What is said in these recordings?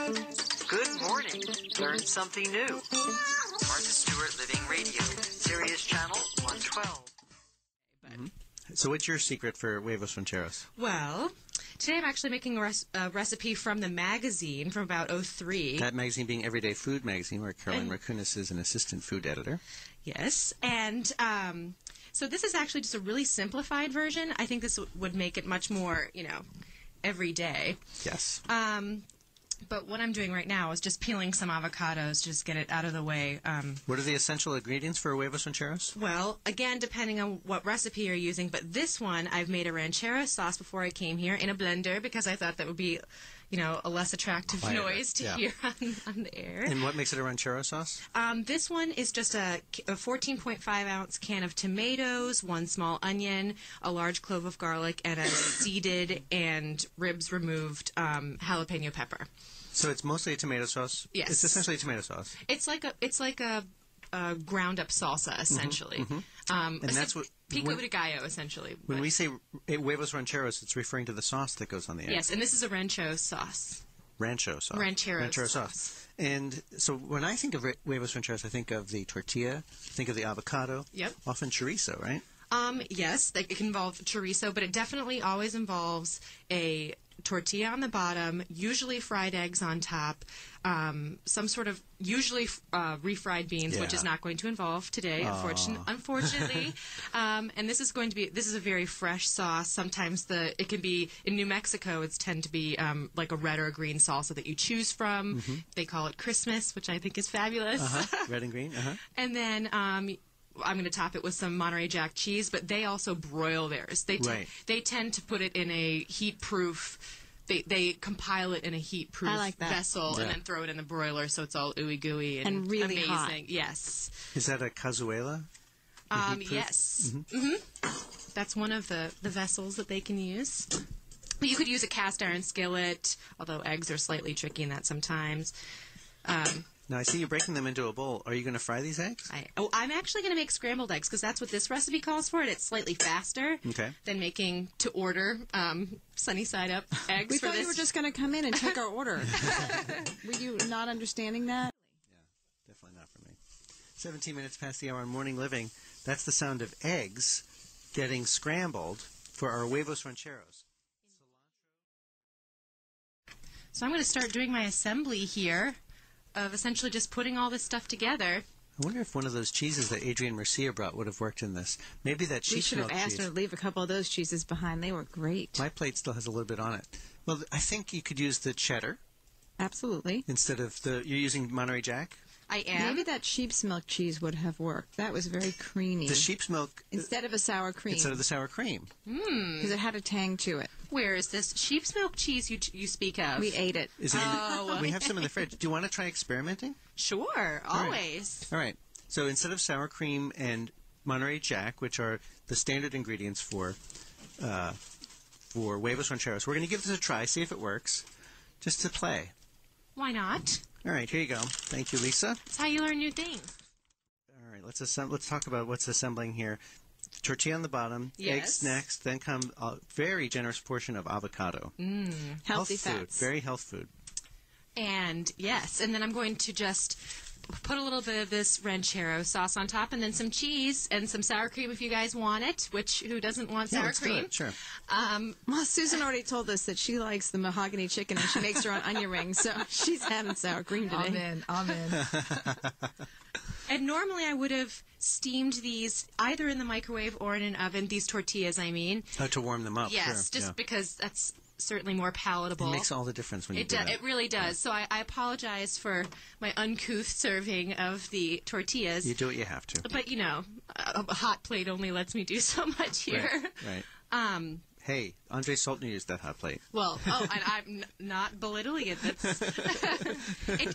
Good morning. Learn something new. Martha Stewart Living Radio, Sirius Channel 112. So what's your secret for huevos rancheros? Well, today I'm actually making a recipe from the magazine from about '03. That magazine being Everyday Food Magazine, where Caroline Rakunis is an assistant food editor. Yes, and so this is actually just a really simplified version. I think this would make it much more, every day. Yes. But what I'm doing right now is just peeling some avocados, just get it out of the way. What are the essential ingredients for huevos rancheros? Well, again, depending on what recipe you're using, but this one, I've made a ranchero sauce before I came here in a blender because I thought that would be, a less attractive noise to hear on the air. And what makes it a ranchero sauce? This one is just a 14.5-ounce can of tomatoes, 1 small onion, a large clove of garlic, and a seeded and ribs removed jalapeno pepper. So it's mostly a tomato sauce? Yes. It's essentially a tomato sauce. It's like a ground up salsa, essentially. Mm-hmm. And that's what pico de gallo, essentially. When we say huevos rancheros, it's referring to the sauce that goes on the egg. Yes, and this is a rancho sauce. Rancho sauce. Ranchero sauce. And so when I think of huevos rancheros, I think of the tortilla, think of the avocado. Yep. Often chorizo, right? Yes, it can involve chorizo, but it definitely always involves a tortilla on the bottom, usually fried eggs on top, some sort of usually refried beans, which is not going to involve today, unfortunately. And this is a very fresh sauce. Sometimes it can be in New Mexico. It's tend to be like a red or a green salsa that you choose from. Mm-hmm. They call it Christmas, which I think is fabulous. Red and green. And then I'm going to top it with some Monterey Jack cheese, but they also broil theirs. They tend to put it in a heat-proof. They compile it in a heat-proof vessel and then throw it in the broiler, so it's all ooey gooey and really amazing. Hot. Yes. Is that a cazuela? Yes. Mm-hmm. That's one of the vessels that they can use. You could use a cast iron skillet, although eggs are slightly tricky in that sometimes. Now, I see you breaking them into a bowl. Are you going to fry these eggs? I'm actually going to make scrambled eggs because that's what this recipe calls for, and it's slightly faster than making to-order sunny-side-up eggs. We thought you were just going to come in and take our order. Were you not understanding that? Yeah, definitely not for me. 17 minutes past the hour on Morning Living. That's the sound of eggs getting scrambled for our huevos rancheros. So I'm going to start doing my assembly here of essentially just putting all this stuff together. I wonder if one of those cheeses that Adrienne Mercia brought would have worked in this. Maybe that sheep's milk cheese. We should have asked her to leave a couple of those cheeses behind. They were great. My plate still has a little bit on it. Well, I think you could use the cheddar. Absolutely. Instead of you're using Monterey Jack? I am. Maybe that sheep's milk cheese would have worked. That was very creamy. The sheep's milk. Instead of a sour cream. Instead of the sour cream. Because it had a tang to it. Where is this sheep's milk cheese you speak of? We ate it. Is it we have some in the fridge. Do you want to try experimenting? Sure, always. All right. So instead of sour cream and Monterey Jack, which are the standard ingredients for huevos rancheros, we're going to give this a try, see if it works, just to play. Why not? All right, here you go. Thank you, Lisa. That's how you learn new things. All right, let's talk about what's assembling here. Tortilla on the bottom, eggs next, then come a very generous portion of avocado. Healthy food, fats. very health food. And yes, and then I'm going to just put a little bit of this ranchero sauce on top, and then some cheese and some sour cream if you guys want it. Who doesn't want sour cream? Do it, sure. Well, Susan already told us that she likes the mahogany chicken and she makes her own onion rings, so she's having sour cream today. Amen. And normally I would have steamed these either in the microwave or in an oven. These tortillas, I mean. To warm them up. Yes, sure. because that's certainly more palatable. It makes all the difference when you do that. It really does. So I apologize for my uncouth serving of the tortillas. You do what you have to. But, a hot plate only lets me do so much here. Right. Hey, Andre Soltner used that hot plate. Well, and I'm not belittling it.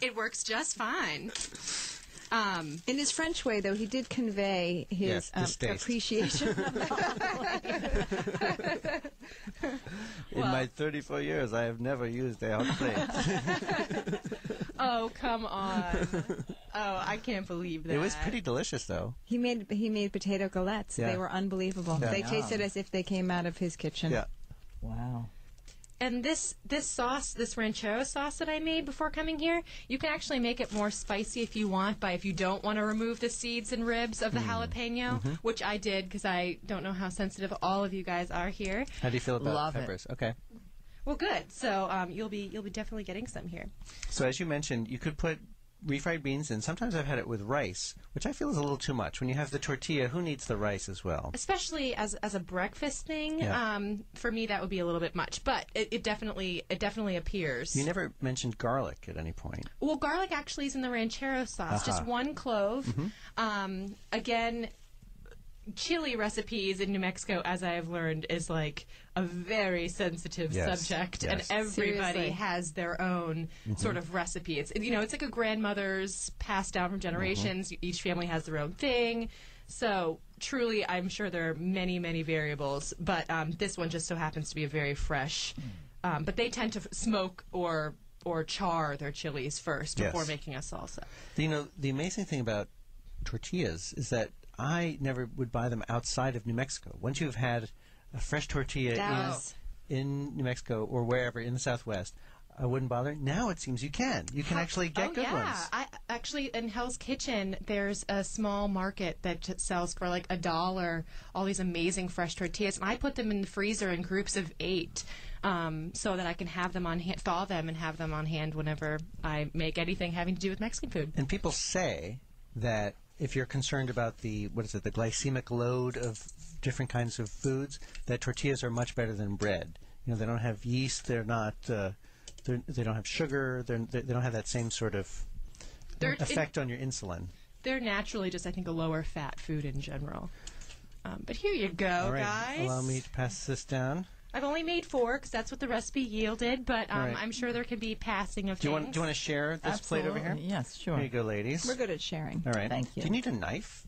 It works just fine. In his French way, though, he did convey his appreciation of the hot plate. In my 34 years, I have never used a hot plate. Oh, come on. Oh, I can't believe that. It was pretty delicious, though. He made potato galettes. Yeah. They were unbelievable. Yeah. They tasted as if they came out of his kitchen. Yeah. Wow. And this sauce, this ranchero sauce that I made before coming here, you can actually make it more spicy if you want, if you don't want to remove the seeds and ribs of the jalapeno, which I did because I don't know how sensitive all of you guys are here. How do you feel about Love peppers? it. Okay. Well, good. So you'll be definitely getting some here. So as you mentioned, you could put refried beans in. Sometimes I've had it with rice, which I feel is a little too much. When you have the tortilla, who needs the rice as well? Especially as a breakfast thing, for me that would be a little bit much. But it definitely appears. You never mentioned garlic at any point. Well, garlic actually is in the ranchero sauce. Just 1 clove. Again, chili recipes in New Mexico, as I have learned, is like a very sensitive subject, and everybody has their own sort of recipe. It's it's like a grandmother's passed down from generations. Each family has their own thing. So truly, I'm sure there are many, many variables, but this one just so happens to be a very fresh. But they tend to smoke or char their chilies first before making a salsa. The amazing thing about tortillas is that I never would buy them outside of New Mexico. Once you've had a fresh tortilla in New Mexico or wherever in the Southwest, I wouldn't bother. Now it seems you can. You can actually get good ones. I actually, in Hell's Kitchen, there's a small market that sells for like $1 all these amazing fresh tortillas, and I put them in the freezer in groups of 8. So that I can have them on hand, thaw them, and have them on hand whenever I make anything having to do with Mexican food. And people say that if you're concerned about the glycemic load of different kinds of foods, that tortillas are much better than bread. They don't have yeast. They're not. They don't have sugar. They don't have that same sort of effect on your insulin. They're naturally just, I think, a lower fat food in general. But here you go, All right. guys. Allow me to pass this down. I've only made 4 because that's what the recipe yielded, but right. I'm sure there can be passing of Do you things. want to share this plate over here? Yes, sure. Here you go, ladies. We're good at sharing. All right. Thank you. Do you need a knife?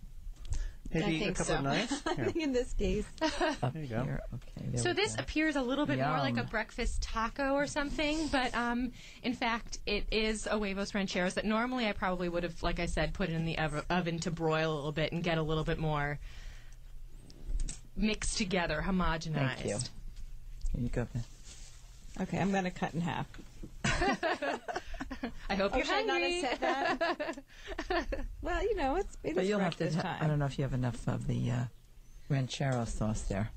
Maybe I think a couple so. of knives? I think in this case. Up There you go. here. Okay, there So we this go. appears a little bit more like a Yum. breakfast taco or something, but in fact, it is a huevos rancheros that normally I probably would have, like I said, put it in the oven to broil a little bit and get a little bit more mixed together, homogenized. Thank you. Here you go, Ben. Okay, I'm going to cut in half. I hope you're should I not hungry. have said that? Well, it But is you'll have to. breakfast time. I don't know if you have enough of the ranchero sauce there.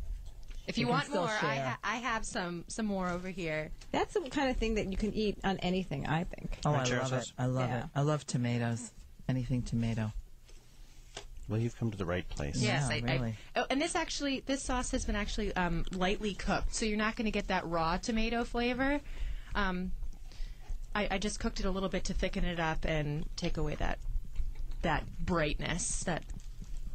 If you You can want still more, share. I have some more over here. That's the kind of thing that you can eat on anything, I think. Oh, I Ranchero love sauce? it. I love Yeah. it. I love tomatoes. Anything tomato. Well, you've come to the right place. Yes, Yeah, really. And this sauce has been actually lightly cooked, so you're not going to get that raw tomato flavor. I just cooked it a little bit to thicken it up and take away that brightness.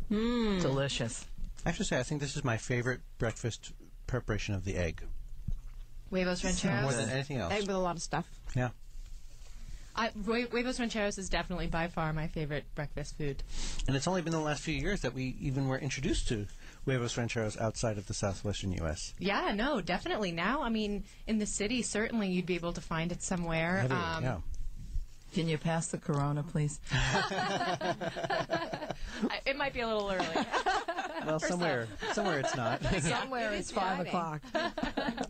Delicious. I have to say, I think this is my favorite breakfast preparation of the egg. Huevos rancheros. More than anything else. Egg with a lot of stuff. Yeah. Huevos rancheros is definitely by far my favorite breakfast food. And it's only been the last few years that we even were introduced to huevos rancheros outside of the southwestern U.S. Yeah, no, definitely. Now, I mean, in the city, certainly you'd be able to find it somewhere. Everywhere, yeah. Can you pass the Corona, please? It might be a little early. Well, somewhere it's not. Somewhere it's 5 o'clock.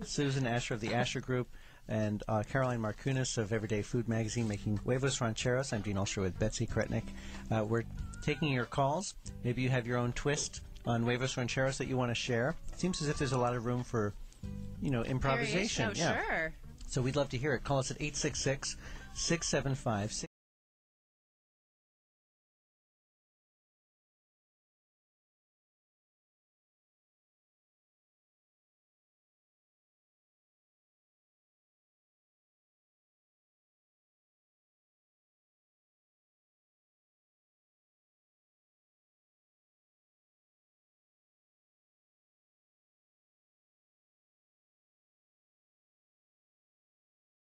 Susan Asher of the Asher Group and Caroline Markunis of Everyday Food Magazine making huevos rancheros. I'm Dean Ulster with Betsy Kretnick. We're taking your calls. Maybe you have your own twist on huevos rancheros that you want to share. It seems as if there's a lot of room for, improvisation. Sure. So we'd love to hear it. Call us at 866-675-6